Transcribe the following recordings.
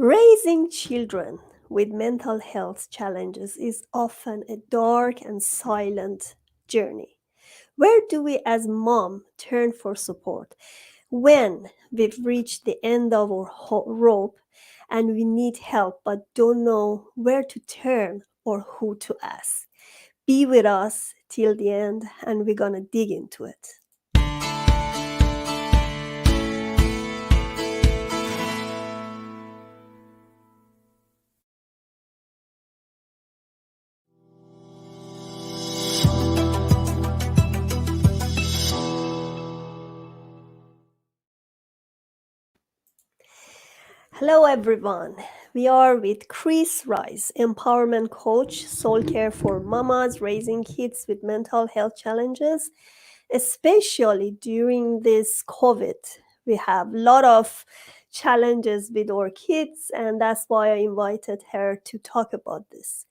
Raising children with mental health challenges is often a dark and silent journey. Where do we as mom turn for support when we've reached the end of our rope and we need help but don't know where to turn or who to ask? Be with us till the end and we're gonna dig into it. Hello, everyone. We are with Kris Rice, empowerment coach, soul care for mamas raising kids with mental health challenges, especially during this COVID. We have a lot of challenges with our kids, and that's why I invited her to talk about this.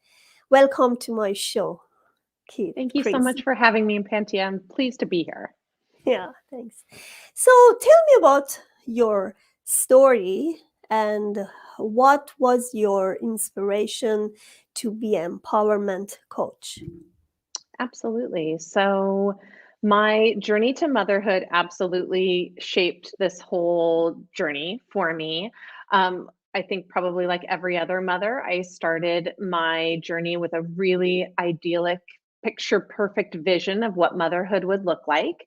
Welcome to my show, Thank you so Kris. much for having me, Pantea. I'm pleased to be here. Yeah, thanks. So tell me about your story and what was your inspiration to be an empowerment coach? Absolutely. So, my journey to motherhood absolutely shaped this whole journey for me. I think probably like every other mother, I started my journey with a really idyllic, picture perfect vision of what motherhood would look like.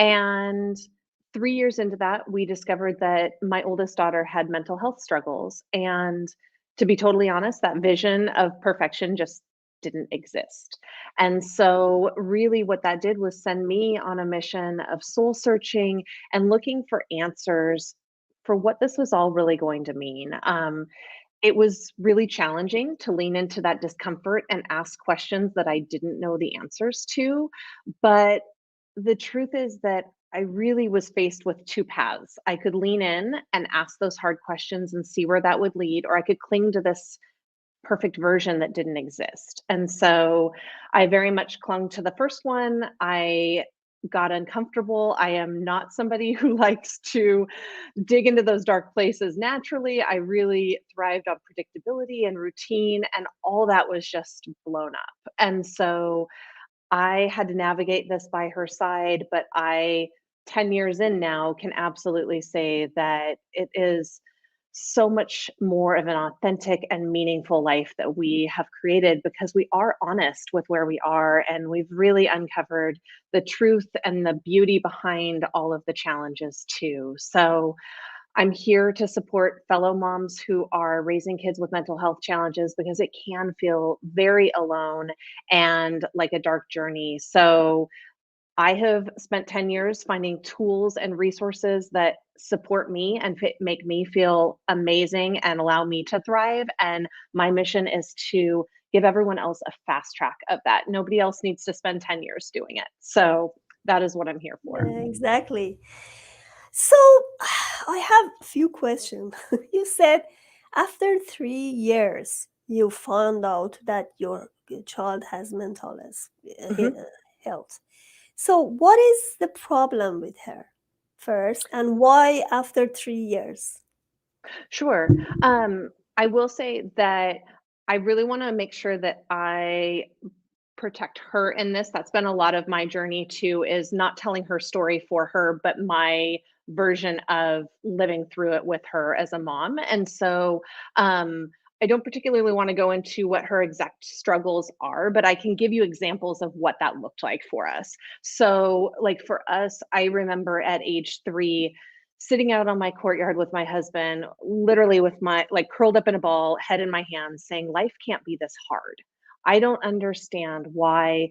And 3 years into that, we discovered that my oldest daughter had mental health struggles. And to be totally honest, that vision of perfection just didn't exist. And so, really, what that did was send me on a mission of soul searching and looking for answers for what this was all really going to mean. It was really challenging to lean into that discomfort and ask questions that I didn't know the answers to. But the truth is that I really was faced with two paths. I could lean in and ask those hard questions and see where that would lead, or I could cling to this perfect version that didn't exist. And so I very much clung to the first one. I got uncomfortable. I am not somebody who likes to dig into those dark places naturally. I really thrived on predictability and routine, and all that was just blown up. And so I had to navigate this by her side, but 10 years in now, can absolutely say that it is so much more of an authentic and meaningful life that we have created because we are honest with where we are and we've really uncovered the truth and the beauty behind all of the challenges too. So I'm here to support fellow moms who are raising kids with mental health challenges because it can feel very alone and like a dark journey. So I have spent 10 years finding tools and resources that support me and make me feel amazing and allow me to thrive. And my mission is to give everyone else a fast track of that. Nobody else needs to spend 10 years doing it. So that is what I'm here for. Yeah, exactly. So I have a few questions. You said after 3 years, you found out that your child has mental Mhm. health. So, what is the problem with her first, and why after 3 years? Sure. I will say that I really want to make sure that I protect her in this. That's been a lot of my journey too, is not telling her story for her, but my version of living through it with her as a mom. And so I don't particularly want to go into what her exact struggles are, but I can give you examples of what that looked like for us. So, like for us, I remember at age 3, sitting out on my courtyard with my husband, literally with my like curled up in a ball, head in my hands, saying, life can't be this hard. I don't understand why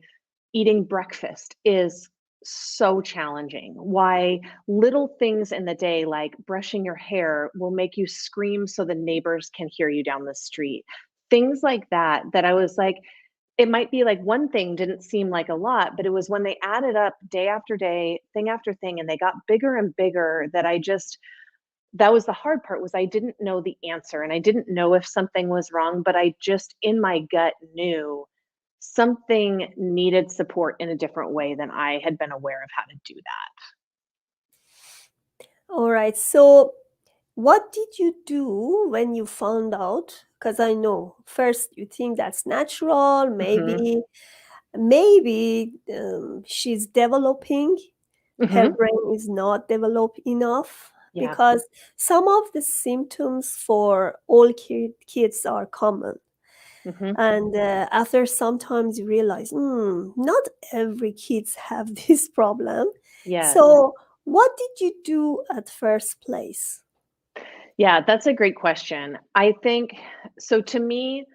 eating breakfast is so challenging. Why little things in the day, like brushing your hair, will make you scream so the neighbors can hear you down the street. Things like that, that I was like, it might be like one thing didn't seem like a lot, but it was when they added up day after day, thing after thing, and they got bigger and bigger that I just, that was the hard part, was I didn't know the answer and I didn't know if something was wrong, but I just in my gut knew something needed support in a different way than I had been aware of how to do that. All right. So, What did you do when you found out? Because I know first you think that's natural, Mhm. maybe she's developing, her Mhm. brain is not developed enough, Yeah. because some of the symptoms for all kids are common. Mhm. And after sometimes you realize, not every kids have this problem. Yes. So what did you do at first place? Yeah, that's a great question. I think so to me,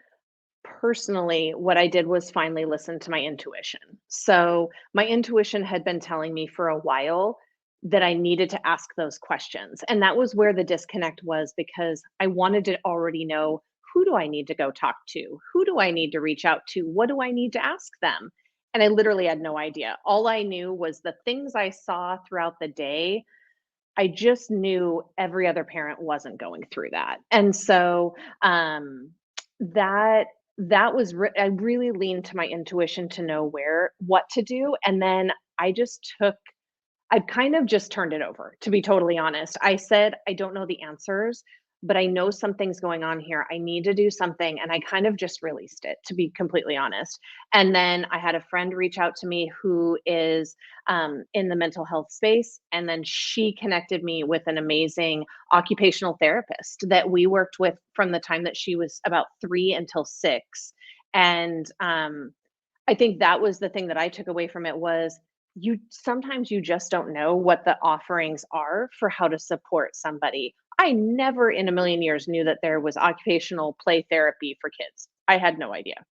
personally, what I did was finally listen to my intuition. So, my intuition had been telling me for a while that I needed to ask those questions. And that was where the disconnect was because I wanted to already know, who do I need to go talk to? Who do I need to reach out to? What do I need to ask them? And I literally had no idea. All I knew was the things I saw throughout the day. I just knew every other parent wasn't going through that. And so, that that was I really leaned to my intuition to know what to do, and then I kind of just turned it over, to be totally honest. I said, "I don't know the answers, but I know something's going on here. I need to do something." And I kind of just released it, to be completely honest. And then I had a friend reach out to me who is in the mental health space. And then she connected me with an amazing occupational therapist that we worked with from the time that she was about 3 until 6. And I think that was the thing that I took away from it was you sometimes you just don't know what the offerings are for how to support somebody. I never in a million years knew that there was occupational play therapy for kids. I had no idea.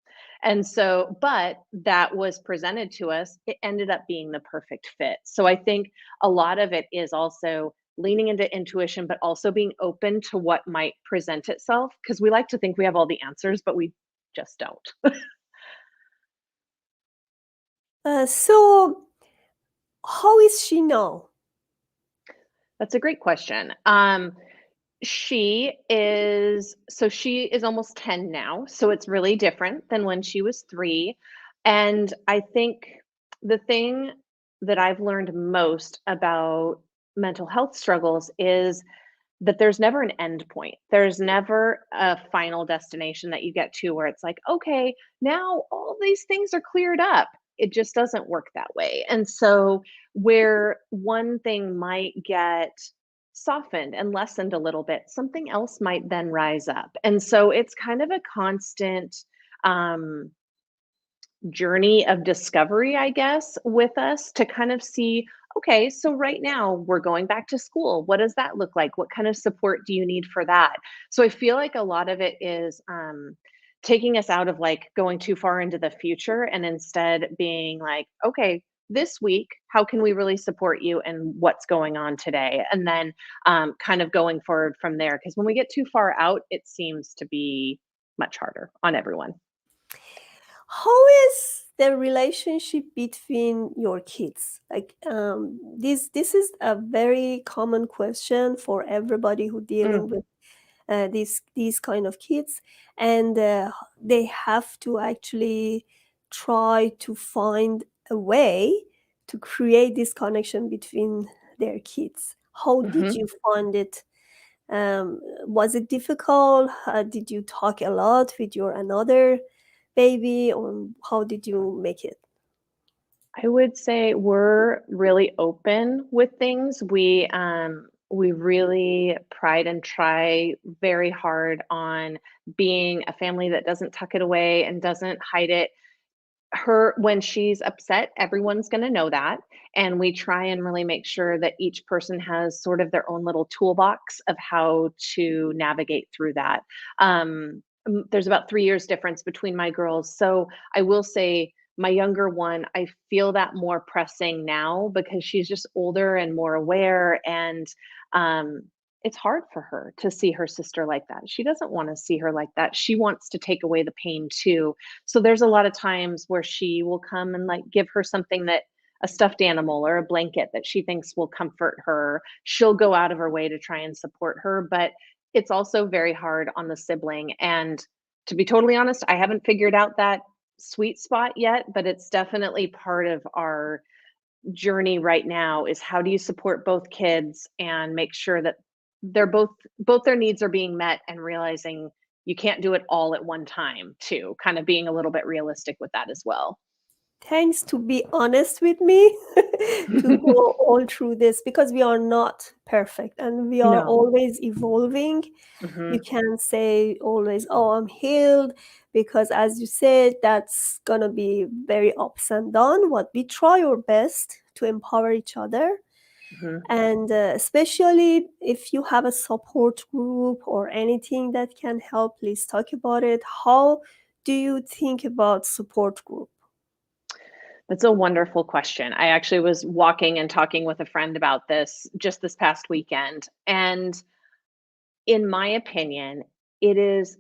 And so, but that was presented to us. It ended up being the perfect fit. So I think a lot of it is also leaning into intuition, but also being open to what might present itself because we like to think we have all the answers, but we just don't. So how is she now? That's a great question. She is almost 10 now, so it's really different than when she was 3. And I think the thing that I've learned most about mental health struggles is that there's never an end point. There's never a final destination that you get to where it's like, okay, now all these things are cleared up. It just doesn't work that way. And so, where one thing might get softened and lessened a little bit, something else might then rise up. And so, it's kind of a constant um, journey of discovery, I guess, with us to kind of see, okay, so right now we're going back to school. What does that look like? What kind of support do you need for that? So I feel like a lot of it is taking us out of like going too far into the future and instead being like, okay, this week, how can we really support you and what's going on today? And then kind of going forward from there. Because when we get too far out, it seems to be much harder on everyone. How is the relationship between your kids? Like, this is a very common question for everybody who Mm, dealing with these kind of kids, and they have to actually try to find a way to create this connection between their kids. How did mhm. you find it? Was it difficult? Did you talk a lot with your another baby, or how did you make it? I would say we're really open with things. We really pride and try very hard on being a family that doesn't tuck it away and doesn't hide it. Her when she's upset, everyone's gonna know that, and we try and really make sure that each person has sort of their own little toolbox of how to navigate through that. There's about 3 years difference between my girls, so I will say my younger one, I feel that more pressing now because she's just older and more aware, and, it's hard for her to see her sister like that. She doesn't wanna see her like that. She wants to take away the pain too, so there's a lot of times where she will come and like give her something that a stuffed animal or a blanket that she thinks will comfort her. She'll go out of her way to try and support her, but it's also very hard on the sibling. And to be totally honest, I haven't figured out that sweet spot yet, but it's definitely part of our journey right now is how do you support both kids and make sure that they're both their needs are being met, and realizing you can't do it all at one time too, kind of being a little bit realistic with that as well. Thanks to be honest with me to go all through this, because we are not perfect and we are No. always evolving. You Mhm. can't say always, oh, I'm healed, because as you said, that's gonna be very ups and down. What we try our best to empower each other. Mhm. And especially if you have a support group or anything that can help, please talk about it. How do you think about support group? That's a wonderful question. I actually was walking and talking with a friend about this just this past weekend. And in my opinion, it is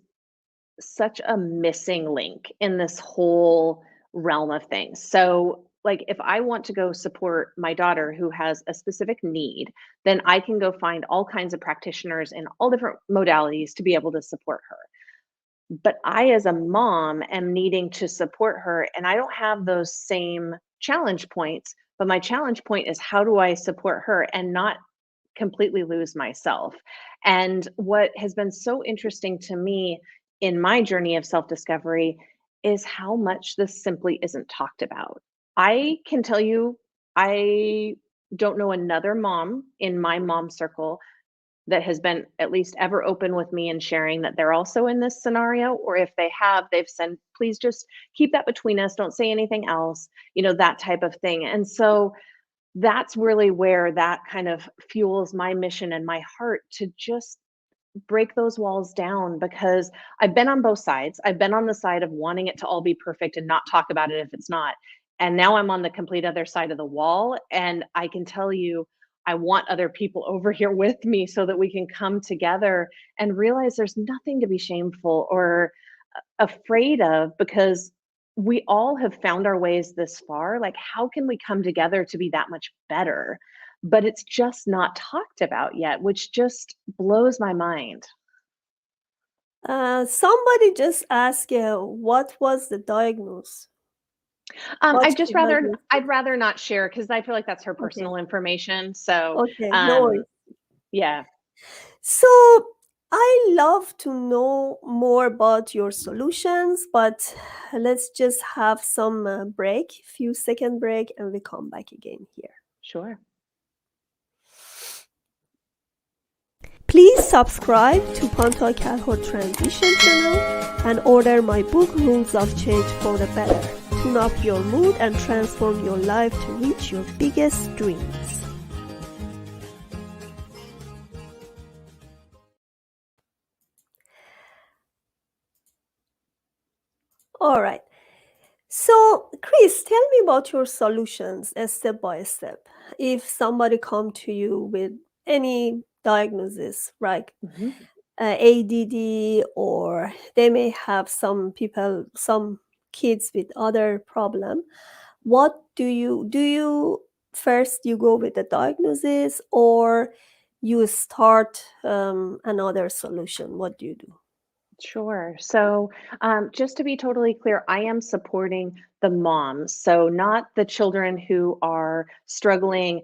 such a missing link in this whole realm of things. So, like, if I want to go support my daughter who has a specific need, then I can go find all kinds of practitioners in all different modalities to be able to support her. But I, as a mom, am needing to support her, and I don't have those same challenge points. But my challenge point is, how do I support her and not completely lose myself? And what has been so interesting to me in my journey of self discovery is how much this simply isn't talked about. I can tell you, I don't know another mom in my mom circle that has been at least ever open with me and sharing that they're also in this scenario, or if they have, they've said, please just keep that between us, don't say anything else, that type of thing. And so that's really where that kind of fuels my mission and my heart to just break those walls down, because I've been on both sides. I've been on the side of wanting it to all be perfect and not talk about it if it's not. And now I'm on the complete other side of the wall. And I can tell you, I want other people over here with me so that we can come together and realize there's nothing to be shameful or afraid of, because we all have found our ways this far. Like, how can we come together to be that much better? But it's just not talked about yet, which just blows my mind. Somebody just asked, what was the diagnosis? I'd What's just the rather diagnosis? I'd rather not share, because I feel like that's her Okay, personal information. So, okay, no um, worries. yeah, So I love to know more about your solutions, but let's just have some break, few second break, and we come back again here. sure. Please subscribe to panteakalhor Transition channel and order my book Rules of Change for the Better. Tune up your mood and transform your life to reach your biggest dreams. All right. So, Chris, tell me about your solutions step by step. If somebody come to you with any diagnosis, like Mhm. ADD, or they may have some kids with other problem, what do you first you go with the diagnosis, or you start another solution? What do you do? Sure. So, just to be totally clear, I am supporting the moms. So, not the children who are struggling.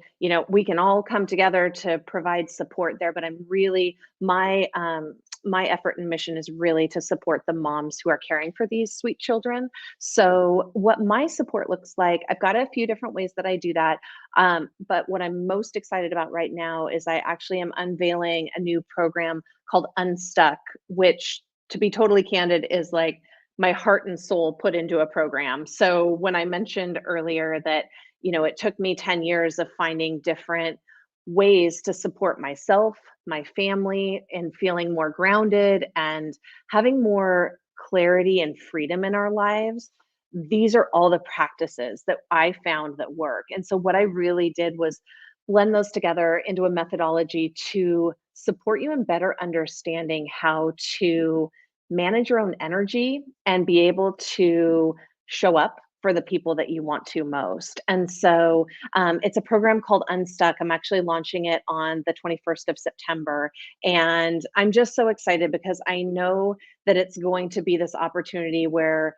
We can all come together to provide support there, but I'm really, my effort and mission is really to support the moms who are caring for these sweet children. So, what my support looks like, I've got a few different ways that I do that. But what I'm most excited about right now is I actually am unveiling a new program called Unstuck, which, to be totally candid, is like my heart and soul put into a program. So when I mentioned earlier that, it took me 10 years of finding different ways to support myself, my family, and feeling more grounded and having more clarity and freedom in our lives. These are all the practices that I found that work. And so what I really did was blend those together into a methodology to support you in better understanding how to manage your own energy and be able to show up for the people that you want to most. And so it's a program called Unstuck. I'm actually launching it on the 21st of September. And I'm just so excited because I know that it's going to be this opportunity where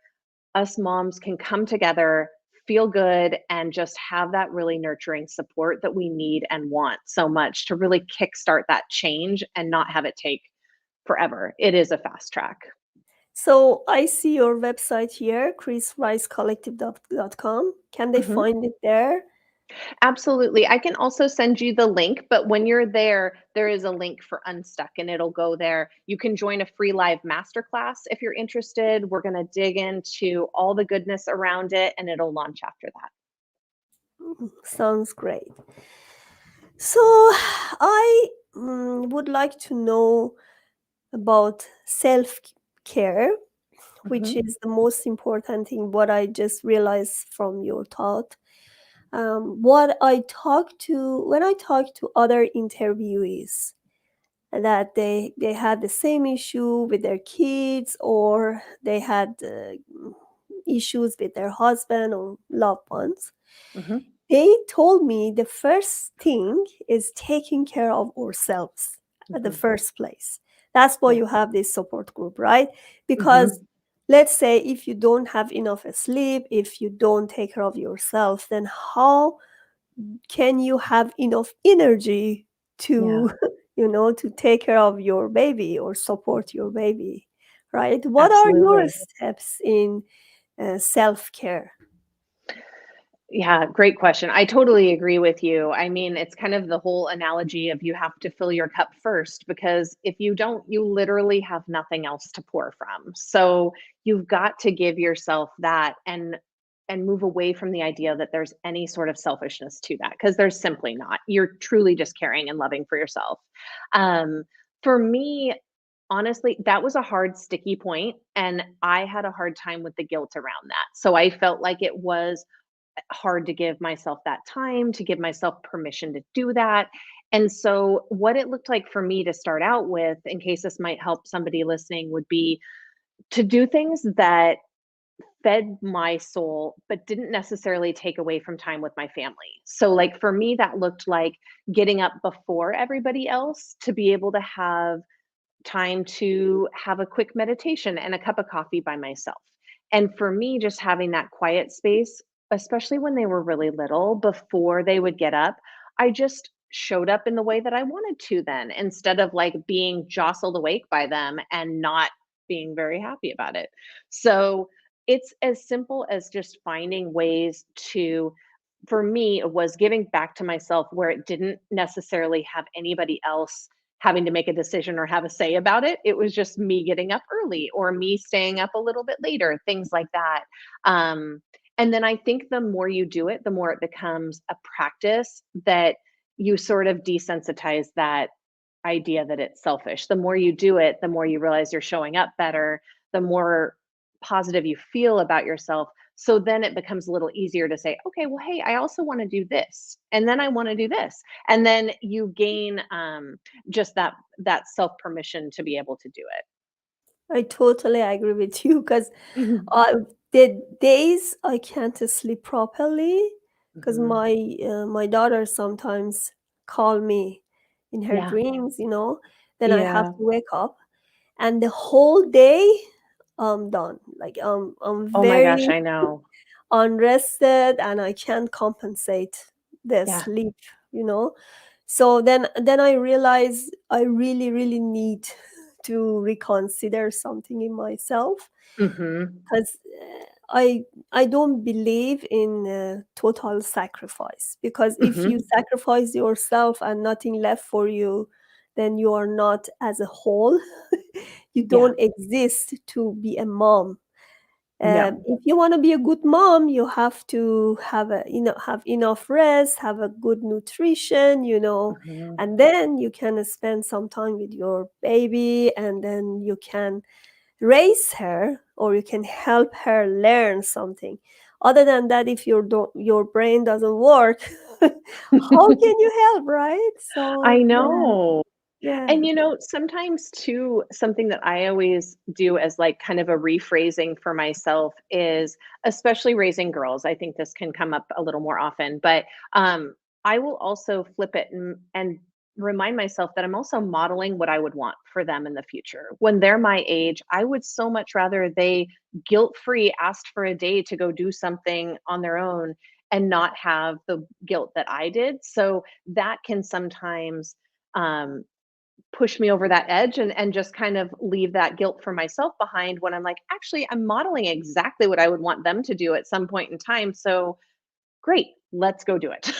us moms can come together, feel good and just have that really nurturing support that we need and want so much to really kickstart that change and not have it take forever. It is a fast track. So I see your website here, krisricecollective.com. Can they Mhm. find it there? Absolutely. I can also send you the link, but when you're there, there is a link for Unstuck and it'll go there. You can join a free live masterclass if you're interested. We're going to dig into all the goodness around it and it'll launch after that. Sounds great. So I would like to know about self care, which Mhm. is the most important thing, what I just realized from your thought. What I talk to when I talk to other interviewees that they had the same issue with their kids, or they had issues with their husband or loved ones, Mhm. they told me the first thing is taking care of ourselves at the Mhm. first place. That's why Yeah. you have this support group, right? Because Mhm. let's say if you don't have enough sleep, if you don't take care of yourself, then how can you have enough energy Yeah. to to take care of your baby or support your baby, right? What are your Absolutely. steps in self-care? Yeah, great question. I totally agree with you. I mean, it's kind of the whole analogy of you have to fill your cup first because if you don't, you literally have nothing else to pour from. So you've got to give yourself that and move away from the idea that there's any sort of selfishness to that because there's simply not. You're truly just caring and loving for yourself. Um, for me, honestly, that was a hard, sticky point, and I had a hard time with the guilt around that. So I felt like it was hard to give myself that time, to give myself permission to do that. And so, what it looked like for me to start out with, in case this might help somebody listening, would be to do things that fed my soul, but didn't necessarily take away from time with my family. So, like for me, that looked like getting up before everybody else to be able to have time to have a quick meditation and a cup of coffee by myself. And for me, just having that quiet space, especially when they were really little, before they would get up, I just showed up in the way that I wanted to then, instead of like being jostled awake by them and not being very happy about it. So it's as simple as just finding ways to, for me, it was giving back to myself where it didn't necessarily have anybody else having to make a decision or have a say about it. It was just me getting up early or me staying up a little bit later, things like that. Um, and then I think the more you do it, the more it becomes a practice that you sort of desensitize that idea that it's selfish. The more you do it, the more you realize you're showing up better, the more positive you feel about yourself. So then it becomes a little easier to say, okay, well, hey, I also want to do this. And then I want to do this. And then you gain just that self permission to be able to do I totally agree with you because it. the days I can't sleep properly, because Mhm. my daughter sometimes call me in her Yeah. dreams, then I have Yeah. to wake up, and the whole day I'm done. Like I'm Oh my gosh, very I know. unrested, and I can't compensate the Yeah. sleep. So then I realize I really, really need to reconsider something in myself, Mhm. because I don't believe in total sacrifice, because if you Mhm. sacrifice yourself and nothing left for you, then you are not as a whole. You Yeah. don't exist to be a mom. No. If you want to be a good mom, you have to have enough rest, have a good nutrition, Mhm. and then you can spend some time with your baby, and then you can raise her, or you can help her learn something. Other than that, if your brain doesn't work, how can you help, right? So I yeah, know. yeah. And sometimes too, something that I always do as like kind of a rephrasing for myself is, especially raising girls, I think this can come up a little more often, but I will also flip it and remind myself that I'm also modeling what I would want for them in the future. When they're my age, I would so much rather they guilt-free asked for a day to go do something on their own and not have the guilt that I did. So that can sometimes um, push me over that edge and just kind of leave that guilt for myself behind when I'm like, actually, I'm modeling exactly what I would want them to do at some point in time. So great, let's go do it.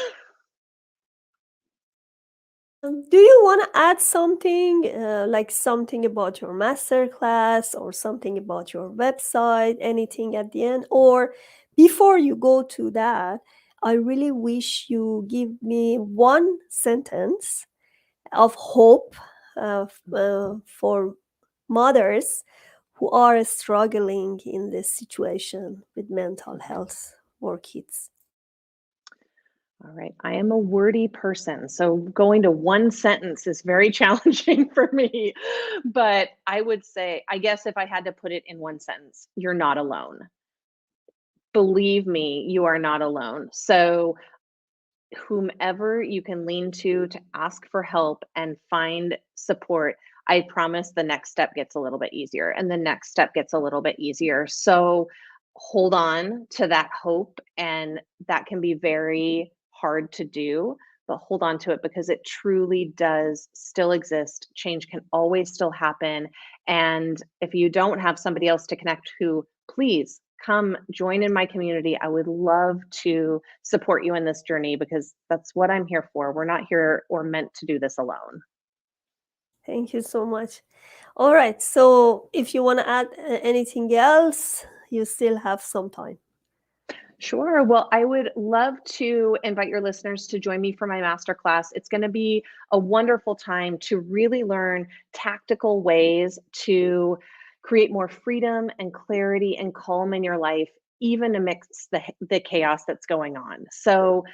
Do you want to add something, like something about your masterclass or something about your website, anything at the end? Or before you go to that, I really wish you give me one sentence of hope for mothers who are struggling in this situation with mental health for kids. All right. I am a wordy person, so going to one sentence is very challenging for me. But I would say, I guess if I had to put it in one sentence, you're not alone. Believe me, you are not alone. So, whomever you can lean to ask for help and find support, I promise the next step gets a little bit easier and the next step gets a little bit easier. So hold on to that hope, and that can be very hard to do, but hold on to it because it truly does still exist. Change can always still happen. And if you don't have somebody else to connect who, please come join in my community. I would love to support you in this journey because that's what I'm here for. We're not here or meant to do this alone. Thank you so much. All right. So if you want to add anything else, you still have some time. Sure. Well, I would love to invite your listeners to join me for my masterclass. It's going to be a wonderful time to really learn tactical ways to create more freedom and clarity and calm in your life, even amidst the chaos that's going on. So,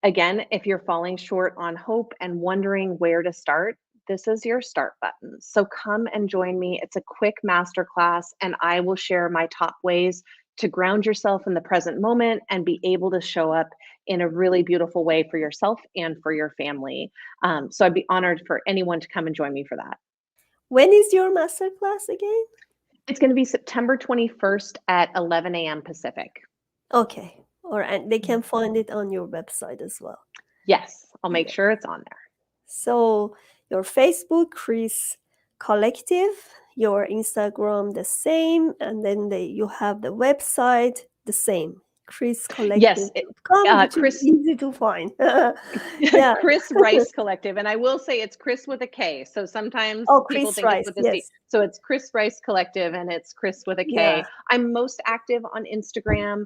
again, if you're falling short on hope and wondering where to start, this is your start button. So come and join me. It's a quick masterclass, and I will share my top ways to ground yourself in the present moment and be able to show up in a really beautiful way for yourself and for your family. So I'd be honored for anyone to come and join me for that. When is your masterclass again? It's going to be September 21st at 11 a.m. Pacific. Okay. All right. They can find it on your website as well. Yes, I'll make Yeah. sure it's on there. So your Facebook, Kris Collective, your Instagram, the same, and then you have the website, the same, Yes, kriscollective.com, which is Kris easy to find. Yeah. Kris Rice Collective, and I will say it's Kris with a K. So sometimes Oh, people Kris think it's Rice. with a C. Yes. So it's Kris Rice Collective, and it's Kris with a Yeah. K. I'm most active on Instagram.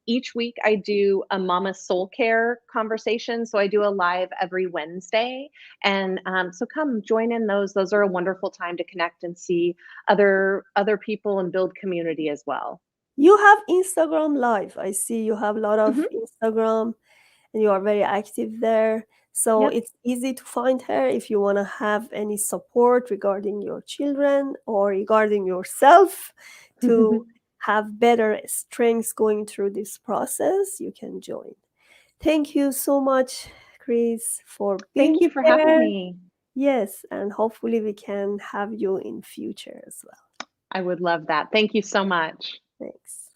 Each week I do a Mama Soul Care conversation. So I do a live every Wednesday, and so come join in those. Those are a wonderful time to connect and see other people and build community as well. You have Instagram Live. I see you have a lot of Hmm. Instagram and you are very active there. So Yep. it's easy to find her if you want to have any support regarding your children or regarding yourself to have better strengths going through this process. You can join. Thank you so much, Kris, for Thank being you for having here. me. Yes, and hopefully we can have you in future as well. I would love that. Thank you so much. Thanks.